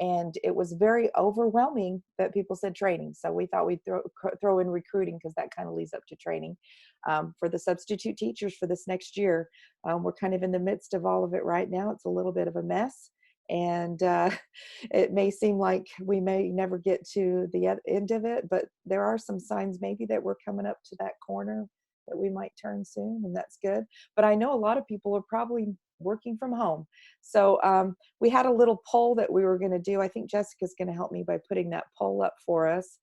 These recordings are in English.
and it was very overwhelming that people said training. So we thought we'd throw in recruiting, because that kind of leads up to training. For the substitute teachers for this next year, we're kind of in the midst of all of it right now. It's a little bit of a mess, and it may seem like we may never get to the end of it, but there are some signs maybe that we're coming up to that corner that we might turn soon, and that's good. But I know a lot of people are probably working from home. So we had a little poll that we were going to do. I think Jessica's going to help me by putting that poll up for us.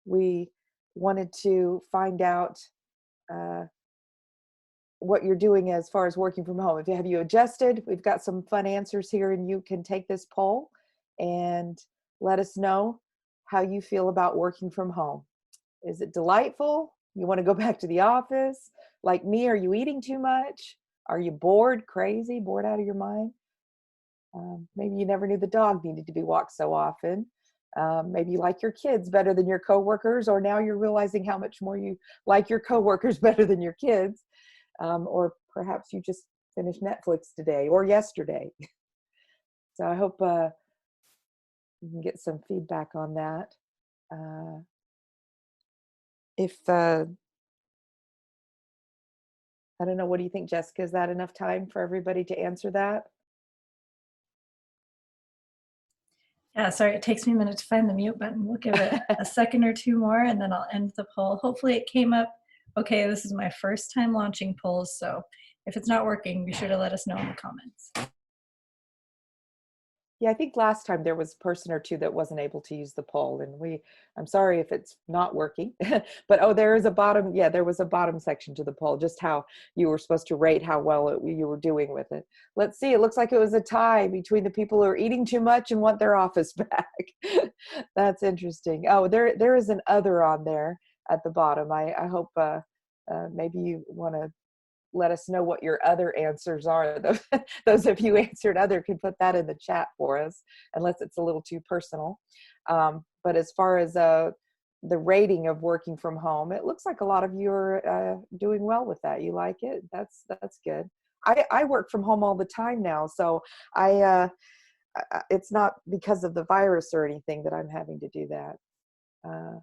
We wanted to find out what you're doing as far as working from home. Have you adjusted? We've got some fun answers here, and you can take this poll and let us know how you feel about working from home. Is it delightful? You want to go back to the office? Like me, are you eating too much? Are you bored, crazy, bored out of your mind? Maybe you never knew the dog needed to be walked so often. Maybe you like your kids better than your coworkers, or now you're realizing how much more you like your coworkers better than your kids. Or perhaps you just finished Netflix today or yesterday. So I hope you can get some feedback on that. I don't know, what do you think, Jessica? Is that enough time for everybody to answer that? Yeah, sorry, it takes me a minute to find the mute button. We'll give it a second or two more, and then I'll end the poll. Hopefully it came up okay. This is my first time launching polls, so if it's not working, be sure to let us know in the comments. Yeah, I think last time there was a person or two that wasn't able to use the poll, and I'm sorry if it's not working, but oh, there is a bottom, yeah, there was a bottom section to the poll, just how you were supposed to rate how well you were doing with it. Let's see, it looks like it was a tie between the people who are eating too much and want their office back. That's interesting. Oh, there is an other on there at the bottom. I hope maybe you want to let us know what your other answers are. Those of you answered other can put that in the chat for us, unless it's a little too personal. But as far as the rating of working from home, it looks like a lot of you are doing well with that. You like it? That's good. I work from home all the time now, so it's not because of the virus or anything that I'm having to do that.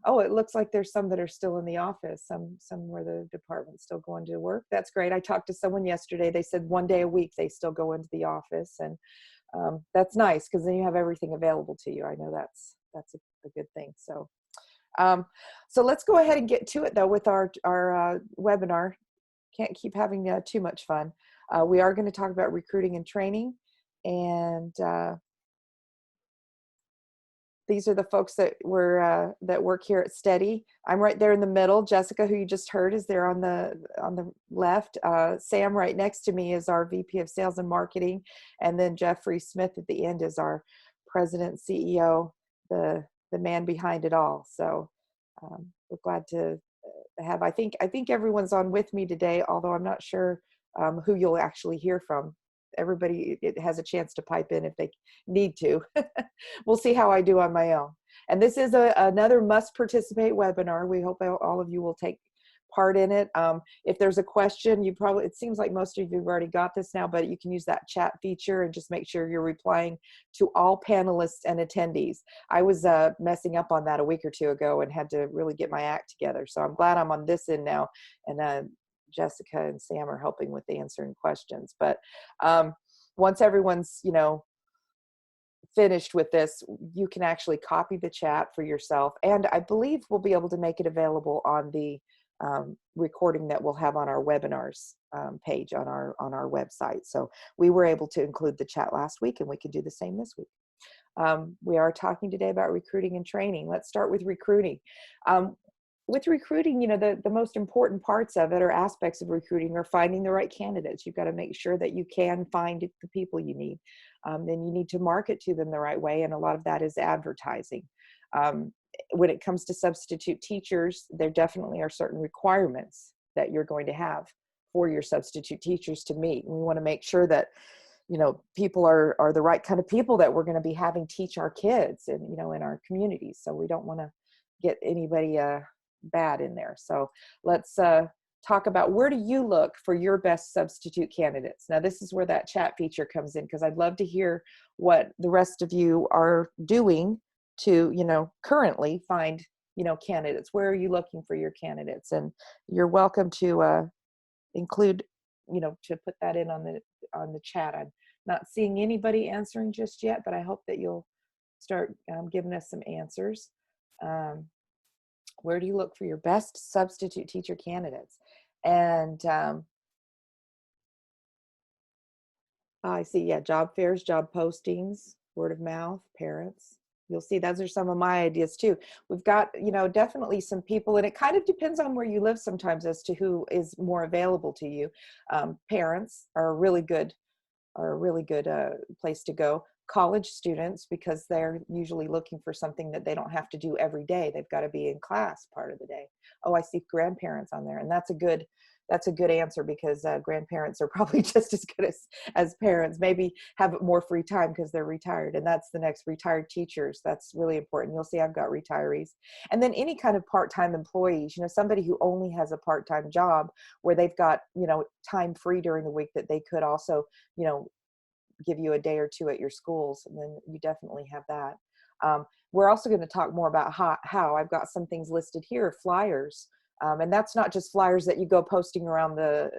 Oh, it looks like there's some that are still in the office, some where the department's still going to work. That's great. I talked to someone yesterday. They said 1 day a week they still go into the office, and that's nice, because then you have everything available to you. I know that's a good thing. So so let's go ahead and get to it, though, with our webinar. Can't keep having too much fun. We are going to talk about recruiting and training, and these are the folks that work here at STEDI. I'm right there in the middle. Jessica, who you just heard, is there on the left. Sam, right next to me, is our VP of Sales and Marketing, and then Jeffrey Smith at the end is our President, CEO, the man behind it all. So we're glad to have. I think everyone's on with me today, although I'm not sure who you'll actually hear from. Everybody has a chance to pipe in if they need to. We'll see how I do on my own. And this is another must participate webinar. We hope all of you will take part in it. If there's a question, it seems like most of you have already got this now, but you can use that chat feature and just make sure you're replying to all panelists and attendees. I was messing up on that a week or two ago and had to really get my act together. So I'm glad I'm on this end now, and Jessica and Sam are helping with the answering questions. But once everyone's finished with this, you can actually copy the chat for yourself, and I believe we'll be able to make it available on the recording that we'll have on our webinars page on our website. So we were able to include the chat last week, and we can do the same this week. We are talking today about recruiting and training. Let's start with recruiting. With recruiting, the most important parts of it, or aspects of recruiting, are finding the right candidates. You've got to make sure that you can find the people you need. Then you need to market to them the right way, and a lot of that is advertising. When it comes to substitute teachers, there definitely are certain requirements that you're going to have for your substitute teachers to meet. And we want to make sure that people are the right kind of people that we're going to be having teach our kids and in our communities. So we don't want to get anybody bad in there. So let's talk about, where do you look for your best substitute candidates? Now, this is where that chat feature comes in, because I'd love to hear what the rest of you are doing to, currently find, candidates. Where are you looking for your candidates? And you're welcome to include, to put that in on the chat. I'm not seeing anybody answering just yet, but I hope that you'll start giving us some answers. Where do you look for your best substitute teacher candidates? And I see, yeah, job fairs, job postings, word of mouth, parents. You'll see those are some of my ideas too. We've got, definitely some people, and it kind of depends on where you live sometimes as to who is more available to you. Parents are a really good place to go. College students, because they're usually looking for something that they don't have to do every day. They've got to be in class part of the day. Oh, I see grandparents on there, and that's a good answer, because grandparents are probably just as good as parents, maybe have more free time because they're retired. And that's the next, retired teachers. That's really important. You'll see I've got retirees. And then any kind of part-time employees, somebody who only has a part-time job where they've got, time free during the week that they could also, give you a day or two at your schools, and then you definitely have that. We're also going to talk more about how I've got some things listed here, flyers. And that's not just flyers that you go posting around the,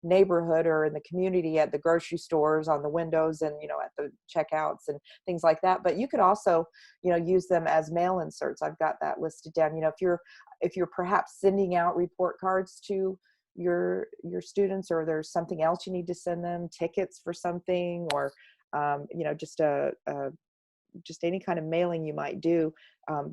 neighborhood or in the community, at the grocery stores, on the windows, and, at the checkouts and things like that. But you could also, use them as mail inserts. I've got that listed down. If you're perhaps sending out report cards to your students, or there's something else you need to send them, tickets for something, or just any kind of mailing you might do,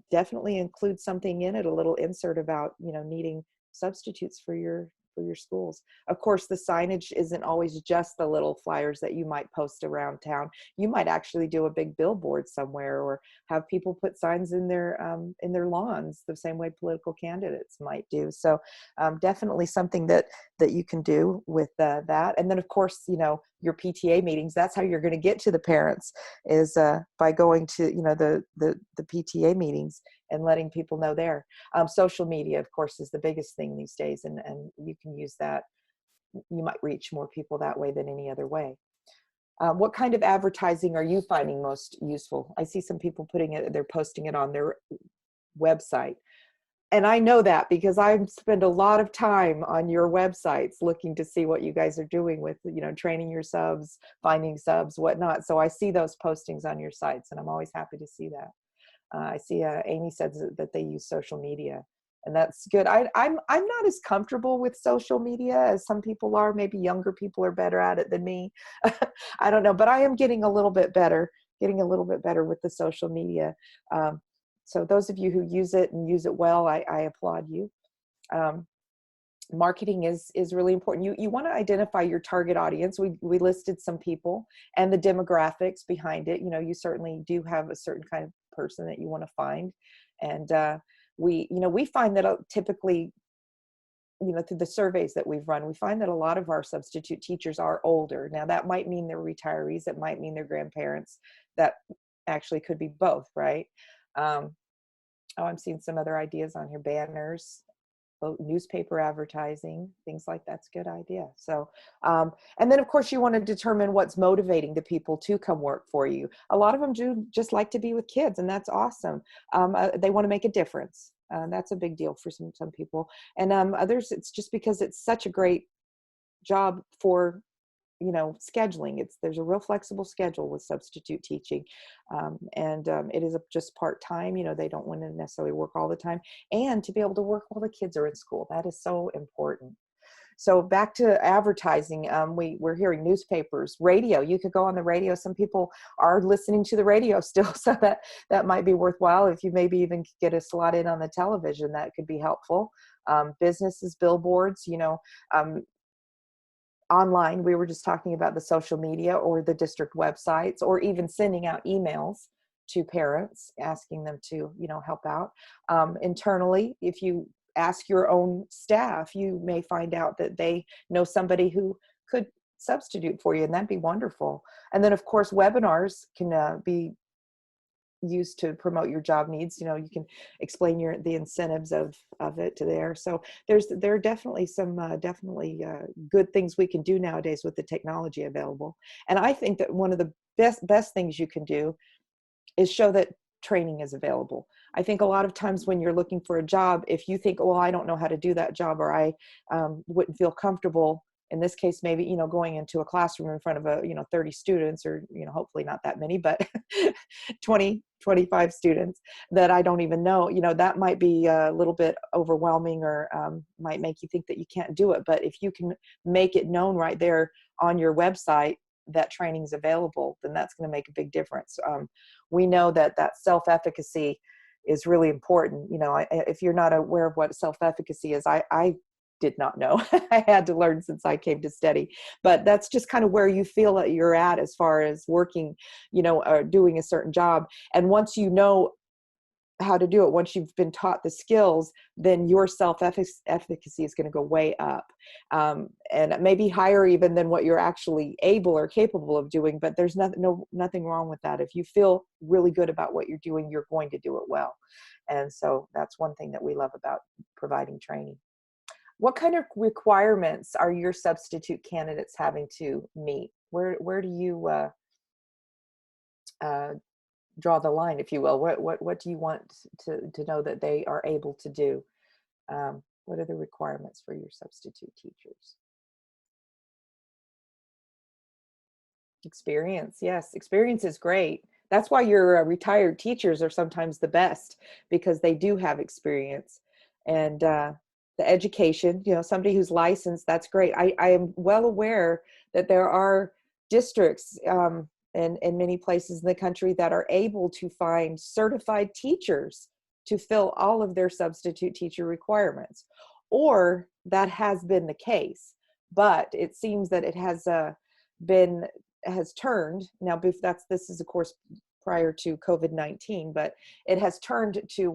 definitely include something in it, a little insert about needing substitutes for your schools. Of course, the signage isn't always just the little flyers that you might post around town. You might actually do a big billboard somewhere, or have people put signs in their lawns, the same way political candidates might do. So definitely something that you can do with that. And then, of course, your PTA meetings, that's how you're going to get to the parents, is by going to the PTA meetings and letting people know there. Social media, of course, is the biggest thing these days, and you can use that. You might reach more people that way than any other way. What kind of advertising are you finding most useful? I see some people they're posting it on their website. And I know that because I spend a lot of time on your websites looking to see what you guys are doing with, training your subs, finding subs, whatnot. So I see those postings on your sites, and I'm always happy to see that. I see Amy says that they use social media, and that's good. I'm not as comfortable with social media as some people are. Maybe younger people are better at it than me. I don't know, but I am getting a little bit better with the social media. So those of you who use it and use it well, I applaud you. Marketing is really important. You want to identify your target audience. We listed some people and the demographics behind it. You certainly do have a certain kind of person that you want to find. And we find that typically, through the surveys that we've run, we find that a lot of our substitute teachers are older. Now, that might mean they're retirees. It might mean they're grandparents. That actually could be both, right? I'm seeing some other ideas on here. Banners, newspaper advertising, things like that's a good idea. So, and then of course you want to determine what's motivating the people to come work for you. A lot of them do just like to be with kids, and that's awesome. They want to make a difference. That's a big deal for some people. And others, it's just because it's such a great job for scheduling. There's a real flexible schedule with substitute teaching, and it is just part-time. They don't want to necessarily work all the time, and to be able to work while the kids are in school, that is so important. So back to advertising, we're hearing newspapers, radio. You could go on the radio. Some people are listening to the radio still, so that might be worthwhile. If you maybe even get a slot in on the television, that could be helpful. Businesses, billboards, online, we were just talking about the social media or the district websites, or even sending out emails to parents asking them to help out. Internally, if you ask your own staff, you may find out that they know somebody who could substitute for you, and that'd be wonderful. And then of course webinars can be use to promote your job needs. You know, you can explain the incentives of it to there. So there are definitely some good things we can do nowadays with the technology available. And I think that one of the best things you can do is show that training is available. I think a lot of times when you're looking for a job, if you think, well, I don't know how to do that job, or I wouldn't feel comfortable, in this case, maybe, you know, going into a classroom in front of 30 students, or, you know, hopefully not that many, but 20, 25 students that I don't even know, you know, that might be a little bit overwhelming, or might make you think that you can't do it. But if you can make it known right there on your website that training is available, then that's going to make a big difference. We know that self-efficacy is really important. You know, if you're not aware of what self-efficacy is, I did not know. I had to learn since I came to STEDI, but that's just kind of where you feel that you're at as far as working, you know, or doing a certain job. And once you know how to do it, once you've been taught the skills, then your self-efficacy is going to go way up, and maybe higher even than what you're actually able or capable of doing. But there's nothing wrong with that. If you feel really good about what you're doing, you're going to do it well. And so that's one thing that we love about providing training. What kind of requirements are your substitute candidates having to meet? Where do you draw the line, if you will? What do you want to know that they are able to do? What are the requirements for your substitute teachers? Experience, yes, experience is great. That's why your retired teachers are sometimes the best, because they do have experience. And the education, you know, somebody who's licensed, that's great. I am well aware that there are districts in many places in the country that are able to find certified teachers to fill all of their substitute teacher requirements, or that has been the case. But it seems that it has turned now. This is of course prior to COVID-19, but it has turned to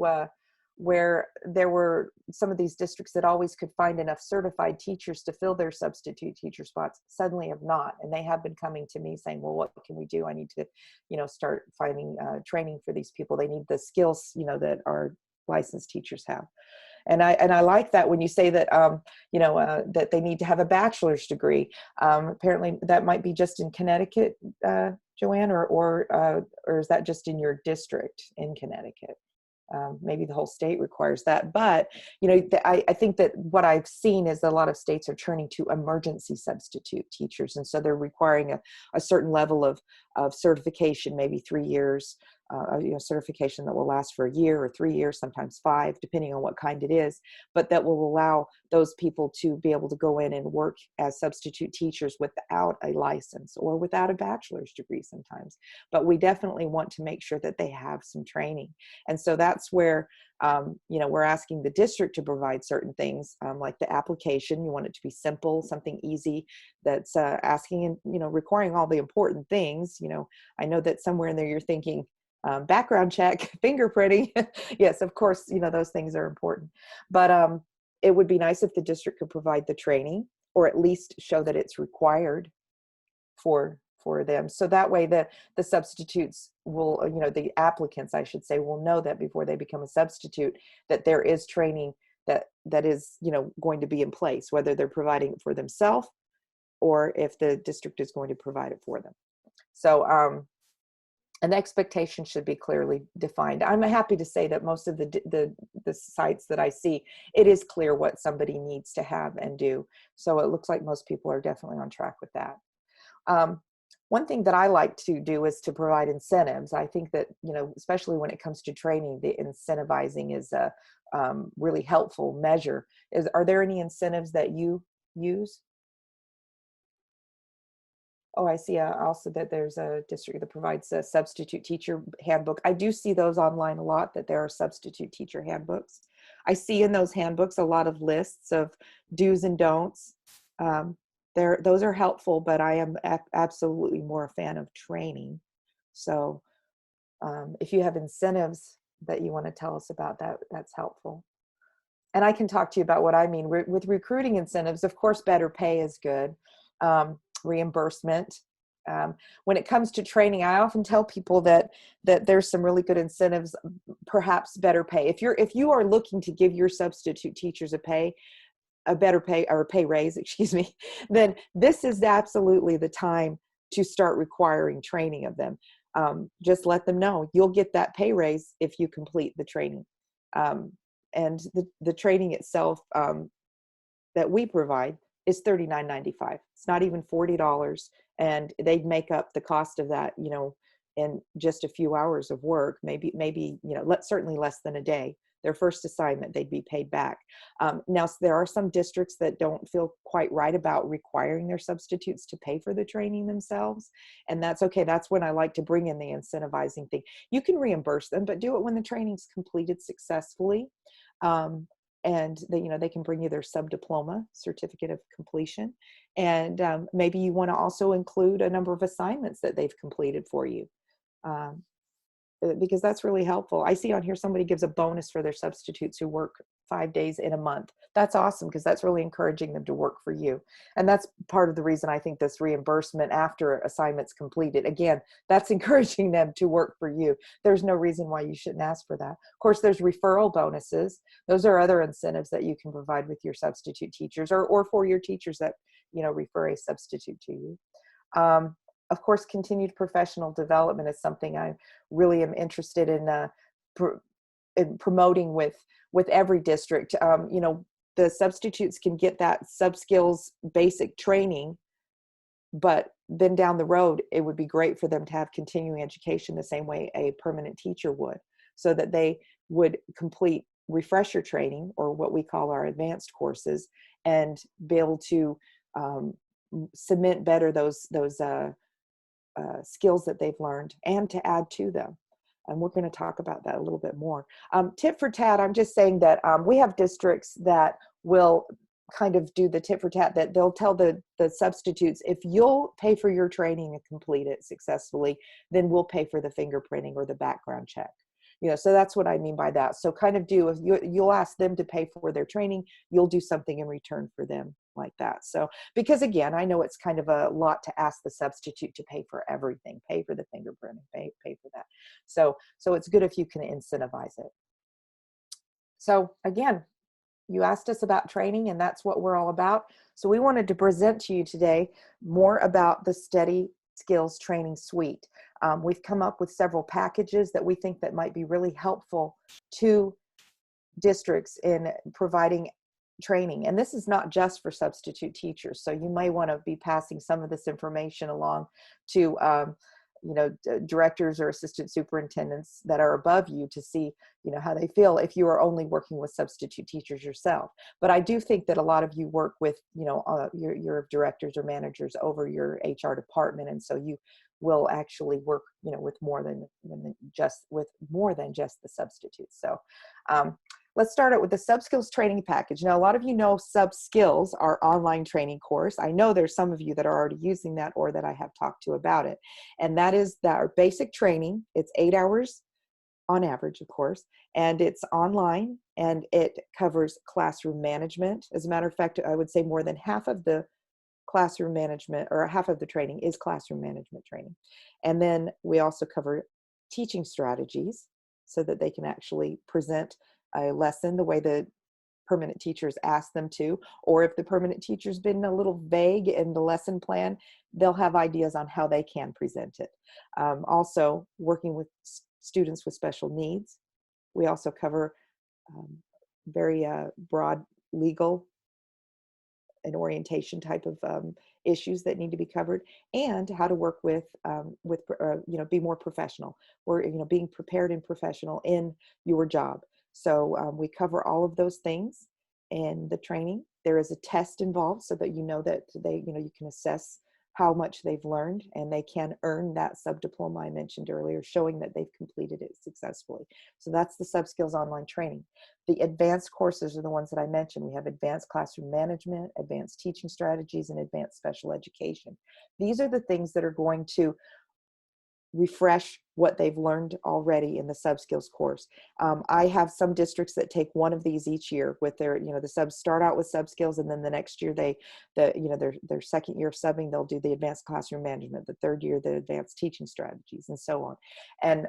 where there were some of these districts that always could find enough certified teachers to fill their substitute teacher spots suddenly have not. And they have been coming to me saying, well, what can we do? I need to, you know, start finding training for these people. They need the skills, you know, that our licensed teachers have. And I like that when you say that, that they need to have a bachelor's degree. Apparently that might be just in Connecticut, Joanne, or is that just in your district in Connecticut? Maybe the whole state requires that. But, you know, I think that what I've seen is a lot of states are turning to emergency substitute teachers. And so they're requiring a certain level of certification, maybe 3 years, certification that will last for a year or 3 years, sometimes 5, depending on what kind it is, but that will allow those people to be able to go in and work as substitute teachers without a license or without a bachelor's degree sometimes. But we definitely want to make sure that they have some training. And so that's where, we're asking the district to provide certain things, like the application. You want it to be simple, something easy that's asking and, requiring all the important things. You know, I know that somewhere in there you're thinking, background check, fingerprinting. Yes, of course, those things are important. But it would be nice if the district could provide the training, or at least show that it's required for them. So that way the substitutes will, the applicants, I should say, will know that before they become a substitute, that there is training that is, going to be in place, whether they're providing it for themselves or if the district is going to provide it for them. So, an expectation should be clearly defined. I'm happy to say that most of the sites that I see, it is clear what somebody needs to have and do. So it looks like most people are definitely on track with that. One thing that I like to do is to provide incentives. I think that, especially when it comes to training, the incentivizing is a really helpful measure. Are there any incentives that you use? Oh, I see also that there's a district that provides a substitute teacher handbook. I do see those online a lot, that there are substitute teacher handbooks. I see in those handbooks a lot of lists of do's and don'ts. Those are helpful, but I am absolutely more a fan of training. So if you have incentives that you want to tell us about, that's helpful. And I can talk to you about what I mean. With recruiting incentives, of course, better pay is good. Reimbursement When it comes to training, I often tell people that there's some really good incentives, perhaps better pay. If you are looking to give your substitute teachers a better pay or a pay raise, excuse me, then this is absolutely the time to start requiring training of them. Just let them know you'll get that pay raise if you complete the training. And the training itself that we provide is $39.95. It's not even $40, and they'd make up the cost of that, in just a few hours of work, maybe, certainly less than a day. Their first assignment, they'd be paid back. Now, there are some districts that don't feel quite right about requiring their substitutes to pay for the training themselves, and that's okay. That's when I like to bring in the incentivizing thing. You can reimburse them, but do it when the training's completed successfully. And they can bring you their sub-diploma certificate of completion. And maybe you want to also include a number of assignments that they've completed for you. Because that's really helpful. I see on here somebody gives a bonus for their substitutes who work 5 days in a month. That's awesome, because that's really encouraging them to work for you. And that's part of the reason I think this reimbursement after assignments completed, again, that's encouraging them to work for you. There's no reason why you shouldn't ask for that. Of course, there's referral bonuses. Those are other incentives that you can provide with your substitute teachers, or for your teachers that refer a substitute to you. Of course, continued professional development is something I really am interested in, in promoting with every district. The substitutes can get that SubSkills basic training, but then down the road, it would be great for them to have continuing education the same way a permanent teacher would, so that they would complete refresher training, or what we call our advanced courses, and be able to cement better those skills that they've learned, and to add to them. And we're going to talk about that a little bit more. Tit for tat, I'm just saying that we have districts that will kind of do the tit for tat, that they'll tell the substitutes, if you'll pay for your training and complete it successfully, then we'll pay for the fingerprinting or the background check. So that's what I mean by that. So kind of if you'll ask them to pay for their training, you'll do something in return for them like that. So, because again, I know it's kind of a lot to ask the substitute to pay for everything, pay for the fingerprinting, pay for that. So it's good if you can incentivize it. So again, you asked us about training, and that's what we're all about. So we wanted to present to you today more about the STEDI Skills Training Suite. We've come up with several packages that we think that might be really helpful to districts in providing training. And this is not just for substitute teachers. So you may want to be passing some of this information along to directors or assistant superintendents that are above you, to see how they feel if you are only working with substitute teachers yourself. But I do think that a lot of you work with your directors or managers over your HR department, and so you will actually work with more than just the substitutes. So let's start out with the SubSkills training package. Now, a lot of you know SubSkills, our online training course. I know there's some of you that are already using that, or that I have talked to about it. And that is our basic training. It's 8 hours on average, of course, and it's online, and it covers classroom management. As a matter of fact, I would say more than half of the classroom management, or half of the training, is classroom management training. And then we also cover teaching strategies, so that they can actually present a lesson the way the permanent teachers ask them to, or if the permanent teacher's been a little vague in the lesson plan, they'll have ideas on how they can present it. Also, working with students with special needs. We also cover very broad legal and orientation type of issues that need to be covered, and how to work with be more professional, or being prepared and professional in your job. So we cover all of those things in the training. There is a test involved, so that that you can assess how much they've learned, and they can earn that sub-diploma I mentioned earlier, showing that they've completed it successfully. So that's the SubSkills online training. The advanced courses are the ones that I mentioned. We have advanced classroom management, advanced teaching strategies, and advanced special education. These are the things that are going to refresh what they've learned already in the SubSkills course. I have some districts that take one of these each year with their, the subs start out with SubSkills, and then the next year their second year of subbing, they'll do the advanced classroom management, the third year, the advanced teaching strategies, and so on. And,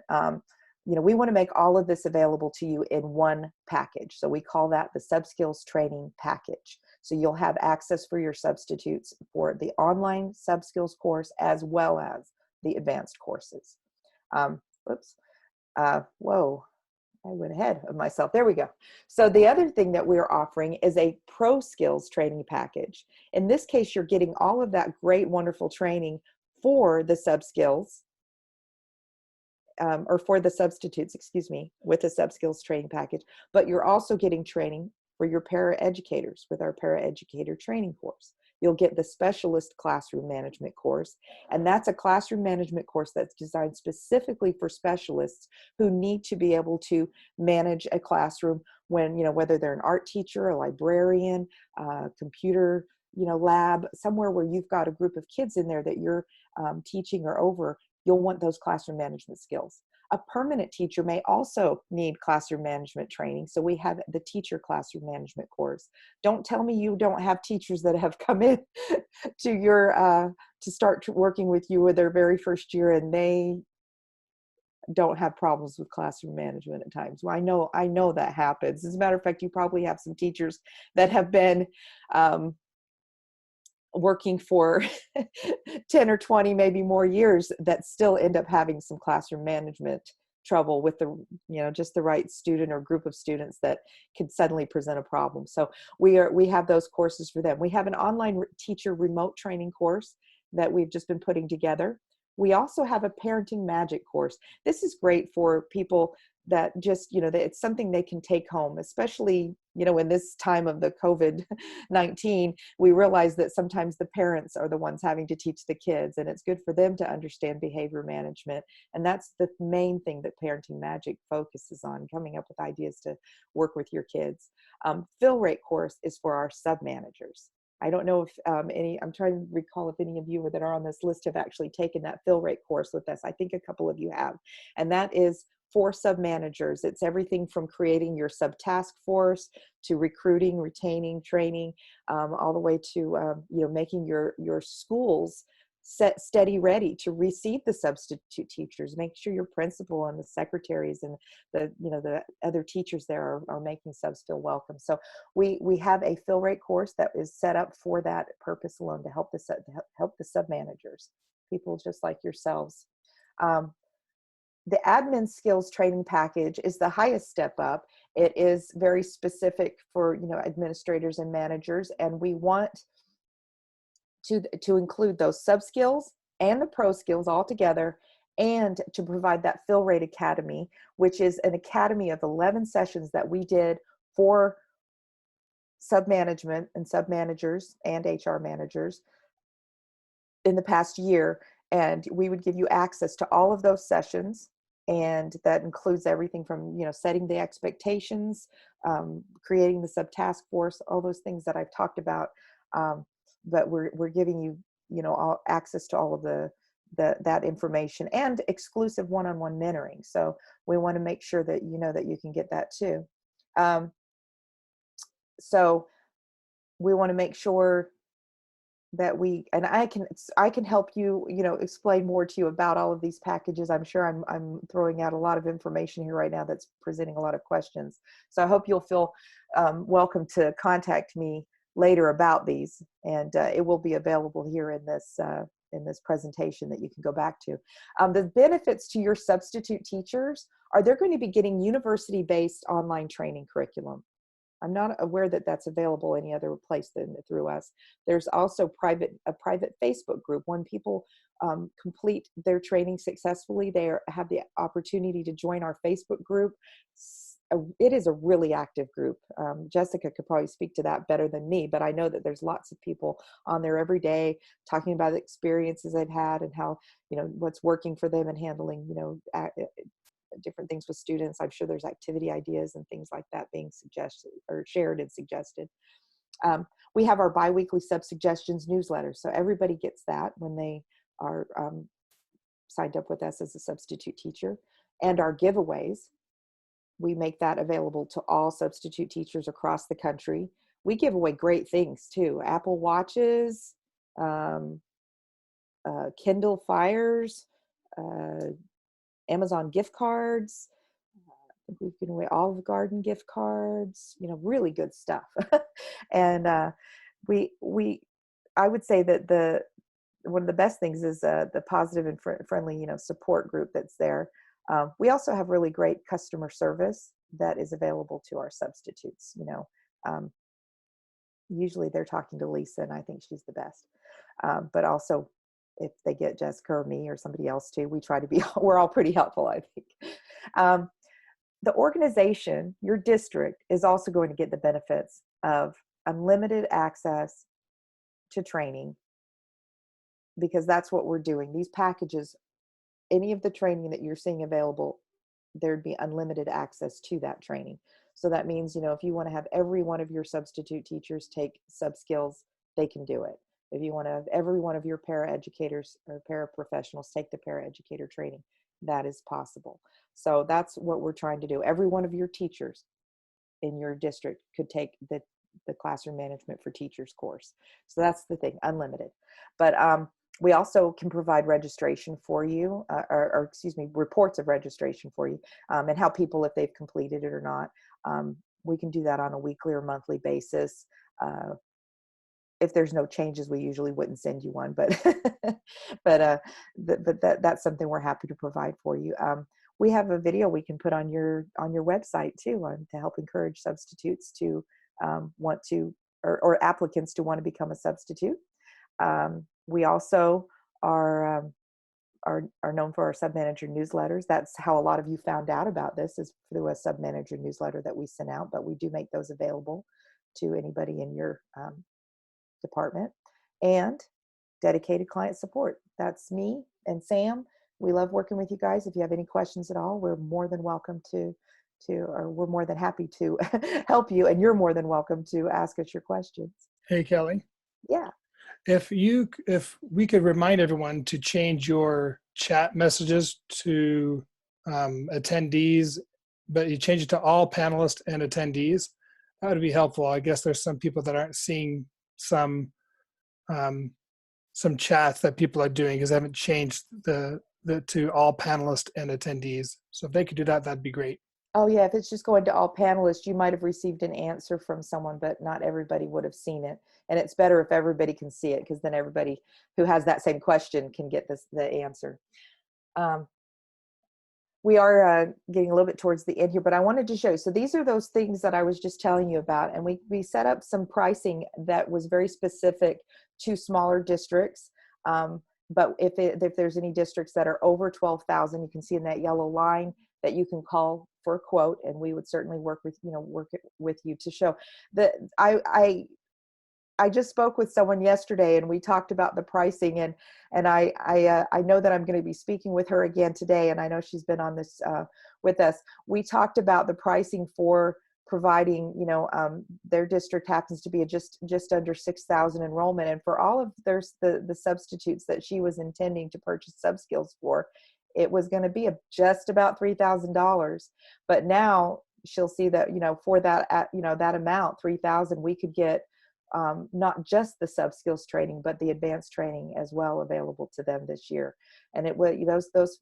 we want to make all of this available to you in one package. So we call that the SubSkills training package. So you'll have access for your substitutes for the online SubSkills course as well as the advanced courses. Whoops. Whoa, I went ahead of myself. There we go. So the other thing that we're offering is a ProSkills training package. In this case, you're getting all of that great, wonderful training for the SubSkills, or for the substitutes, excuse me, with the SubSkills training package, but you're also getting training for your paraeducators with our paraeducator training course. You'll get the specialist classroom management course, and that's a classroom management course that's designed specifically for specialists who need to be able to manage a classroom when, whether they're an art teacher, a librarian, computer, lab, somewhere where you've got a group of kids in there that you're teaching or over, you'll want those classroom management skills. A permanent teacher may also need classroom management training. So we have the teacher classroom management course. Don't tell me you don't have teachers that have come in to your, to start working with you with their very first year, and they don't have problems with classroom management at times. Well, I know that happens. As a matter of fact, you probably have some teachers that have been, working for 10 or 20, maybe more years, that still end up having some classroom management trouble with the, just the right student or group of students that could suddenly present a problem. So we have those courses for them. We have an online teacher remote training course that we've just been putting together. We also have a parenting magic course. This is great for people that just, it's something they can take home, especially, in this time of the COVID-19, we realize that sometimes the parents are the ones having to teach the kids, and it's good for them to understand behavior management. And that's the main thing that Parenting Magic focuses on, coming up with ideas to work with your kids. Fill rate course is for our sub-managers. I don't know if I'm trying to recall if any of you that are on this list have actually taken that fill rate course with us. I think a couple of you have. And that is for sub-managers. It's everything from creating your sub-task force to recruiting, retaining, training, all the way to making your schools STEDI ready to receive the substitute teachers. Make sure your principal and the secretaries and the other teachers there are making subs feel welcome. So we have a fill rate course that is set up for that purpose alone, to help the sub managers, people just like yourselves. The AdminSkills training package is the highest step up. It is very specific for administrators and managers, and we want to include those SubSkills and the ProSkills all together, and to provide that Fill Rate Academy, which is an academy of 11 sessions that we did for sub-management and sub-managers and HR managers in the past year. And we would give you access to all of those sessions. And that includes everything from, setting the expectations, creating the sub-task force, all those things that I've talked about. But we're giving you, all access to all of that information, and exclusive one-on-one mentoring. So we want to make sure that that you can get that too. So we want to make sure that I can help you, explain more to you about all of these packages. I'm sure I'm throwing out a lot of information here right now that's presenting a lot of questions. So I hope you'll feel welcome to contact me later about these, and it will be available here in this presentation that you can go back to. The benefits to your substitute teachers are they're going to be getting university-based online training curriculum. I'm not aware that that's available any other place than through us. There's also a private Facebook group. When people complete their training successfully, they have the opportunity to join our Facebook group. It is a really active group. Jessica could probably speak to that better than me, but I know that there's lots of people on there every day talking about the experiences they've had and how, what's working for them and handling, different things with students. I'm sure there's activity ideas and things like that being suggested or shared and suggested. We have our biweekly sub-suggestions newsletter. So everybody gets that when they are signed up with us as a substitute teacher. And our giveaways, we make that available to all substitute teachers across the country. We give away great things too. Apple Watches, Kindle Fires, Amazon gift cards. I think we've given away Olive Garden gift cards, really good stuff. And I would say that one of the best things is the positive and friendly, support group that's there. We also have really great customer service that is available to our substitutes. Usually they're talking to Lisa, and I think she's the best. But also, if they get Jessica or me or somebody else too, we try to be, we're all pretty helpful, I think. The organization, your district, is also going to get the benefits of unlimited access to training, because that's what we're doing. These packages, any of the training that you're seeing available, there'd be unlimited access to that training. So that means, if you want to have every one of your substitute teachers take SubSkills, they can do it. If you want to have every one of your paraeducators or paraprofessionals take the paraeducator training, that is possible. So that's what we're trying to do. Every one of your teachers in your district could take the classroom management for teachers course. So that's the thing, unlimited. But we also can provide registration for you, or excuse me, reports of registration for you, and how people, if they've completed it or not. We can do that on a weekly or monthly basis. If there's no changes, we usually wouldn't send you one, but that's something we're happy to provide for you. We have a video we can put on your website too, to help encourage substitutes to want to, or applicants to want to become a substitute. We also are known for our sub-manager newsletters. That's how a lot of you found out about this, is through a sub-manager newsletter that we sent out, but we do make those available to anybody in your department. And dedicated client support. That's me and Sam. We love working with you guys. If you have any questions at all, we're more than welcome or we're more than happy to help you, and you're more than welcome to ask us your questions. Hey, Kelley. Yeah. If we could remind everyone to change your chat messages to attendees, but you change it to all panelists and attendees, that would be helpful. I guess there's some people that aren't seeing some chats that people are doing because they haven't changed the to all panelists and attendees. So if they could do that, that'd be great. Oh yeah, if it's just going to all panelists, you might have received an answer from someone, but not everybody would have seen it. And it's better if everybody can see it, because then everybody who has that same question can get the answer. We are getting a little bit towards the end here, but I wanted to show you. So these are those things that I was just telling you about. And we set up some pricing that was very specific to smaller districts. But if there's any districts that are over 12,000, you can see in that yellow line that you can call for a quote, and we would certainly work with you to show that. I just spoke with someone yesterday, and we talked about the pricing, and I know that I'm going to be speaking with her again today, and I know she's been on this with us. We talked about the pricing for providing, their district happens to be just under 6,000 enrollment, and for all of the substitutes that she was intending to purchase SubSkills for, it was going to be just about $3,000. But now she'll see that, for that, that amount, $3,000, we could get not just the SubSkills training, but the advanced training as well available to them this year. And it was, those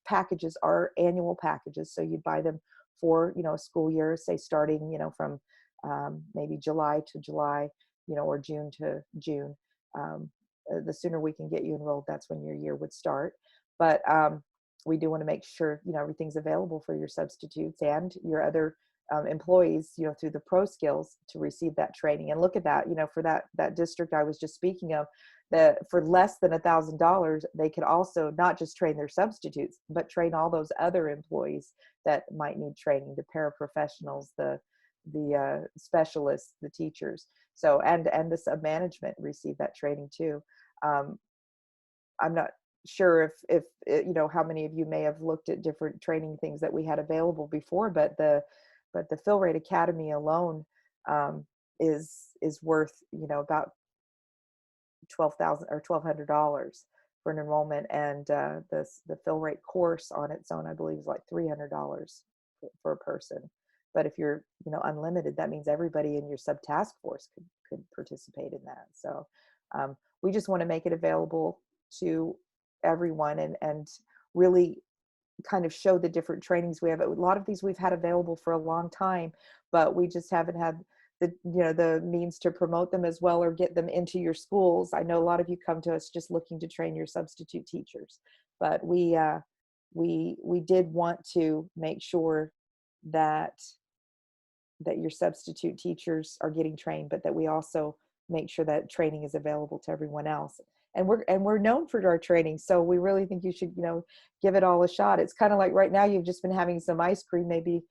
packages are annual packages. So you buy them for, a school year, say starting, from maybe July to July, or June to June. The sooner we can get you enrolled, that's when your year would start. But we do want to make sure, everything's available for your substitutes and your other employees, through the ProSkills to receive that training. And look at that, for that district I was just speaking of, that for less than $1,000, they could also not just train their substitutes, but train all those other employees that might need training, the paraprofessionals, the specialists, the teachers. So, and the sub-management receive that training too. I'm not sure if how many of you may have looked at different training things that we had available before, but the Fill Rate Academy alone is worth about $12,000 or $1,200 for an enrollment, and the fill rate course on its own, I believe, is like $300 for a person. But if you're, unlimited, that means everybody in your sub task force could participate in that. So we just want to make it available to everyone, and really kind of show the different trainings we have. A lot of these we've had available for a long time, but we just haven't had the means to promote them as well or get them into your schools. I know a lot of you come to us just looking to train your substitute teachers, but we did want to make sure that your substitute teachers are getting trained, but that we also make sure that training is available to everyone else. And we're known for our training, so we really think you should give it all a shot. It's kind of like right now you've just been having some ice cream, maybe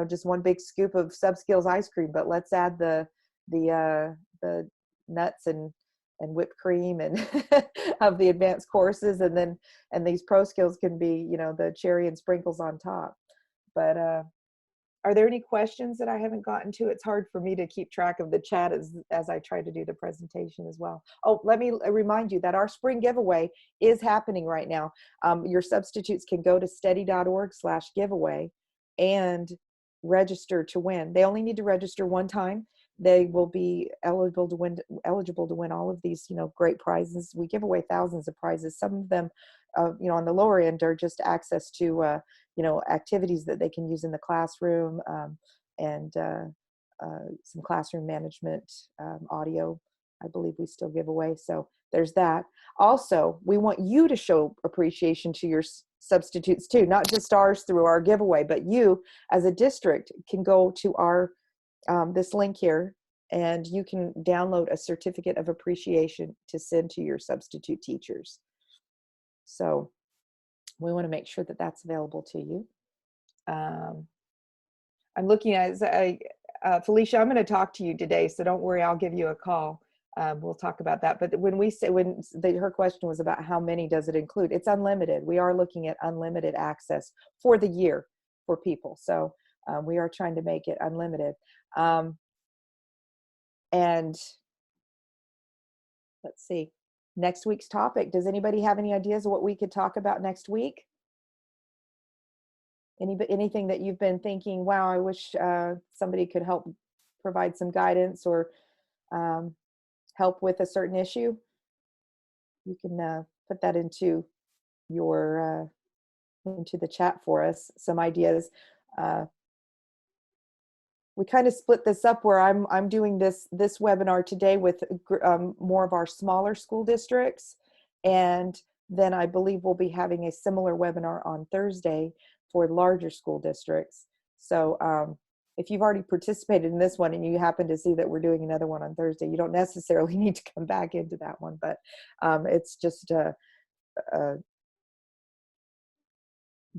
just one big scoop of SubSkills ice cream, but let's add the nuts and whipped cream and of the advanced courses, and these ProSkills can be the cherry and sprinkles on top. But are there any questions that I haven't gotten to? It's hard for me to keep track of the chat as I try to do the presentation as well. Oh, let me remind you that our spring giveaway is happening right now. Your substitutes can go to stedi.org/giveaway and register to win. They only need to register one time. They will be eligible to win all of these great prizes. We give away thousands of prizes. Some of them on the lower end are just access to activities that they can use in the classroom, and some classroom management audio, I believe we still give away. So there's that. Also, we want you to show appreciation to your substitutes too, not just ours through our giveaway, but you as a district can go to our this link here, and you can download a certificate of appreciation to send to your substitute teachers. So we want to make sure that that's available to you. I'm looking at Felicia, I'm going to talk to you today, so don't worry, I'll give you a call. We'll talk about that. But her question was about how many does it include? It's unlimited. We are looking at unlimited access for the year for people. So we are trying to make it unlimited. And let's see, next week's topic. Does anybody have any ideas of what we could talk about next week? Anything that you've been thinking, wow, I wish somebody could help provide some guidance or help with a certain issue? You can put that into your into the chat for us, some ideas. We kind of split this up where I'm doing this webinar today with more of our smaller school districts, and then I believe we'll be having a similar webinar on Thursday for larger school districts. So if you've already participated in this one and you happen to see that we're doing another one on Thursday, you don't necessarily need to come back into that one, but it's just the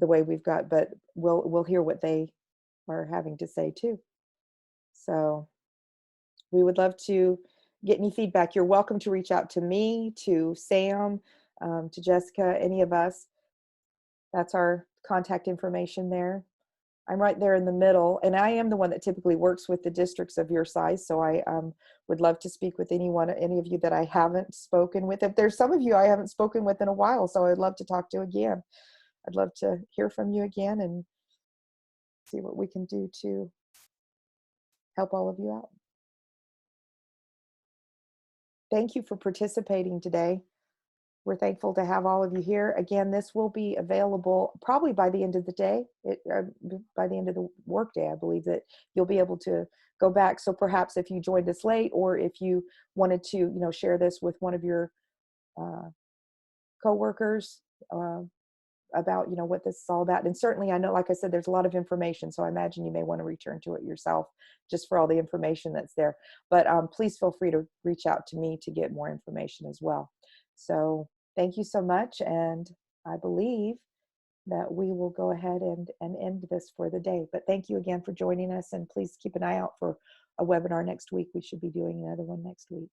way we've got, but we'll hear what they are having to say too. So we would love to get any feedback. You're welcome to reach out to me, to Sam, to Jessica, any of us. That's our contact information there. I'm right there in the middle, and I am the one that typically works with the districts of your size, so I would love to speak with any of you that I haven't spoken with. If there's some of you I haven't spoken with in a while, so I'd love to talk to again. I'd love to hear from you again and see what we can do to help all of you out. Thank you for participating today. We're thankful to have all of you here. Again, this will be available probably by the end of the day, by the end of the workday. I believe that you'll be able to go back. So perhaps if you joined us late, or if you wanted to, share this with one of your coworkers about, what this is all about. And certainly, I know, like I said, there's a lot of information, so I imagine you may want to return to it yourself just for all the information that's there. But please feel free to reach out to me to get more information as well. So thank you so much, and I believe that we will go ahead and end this for the day. But thank you again for joining us, and please keep an eye out for a webinar next week. We should be doing another one next week.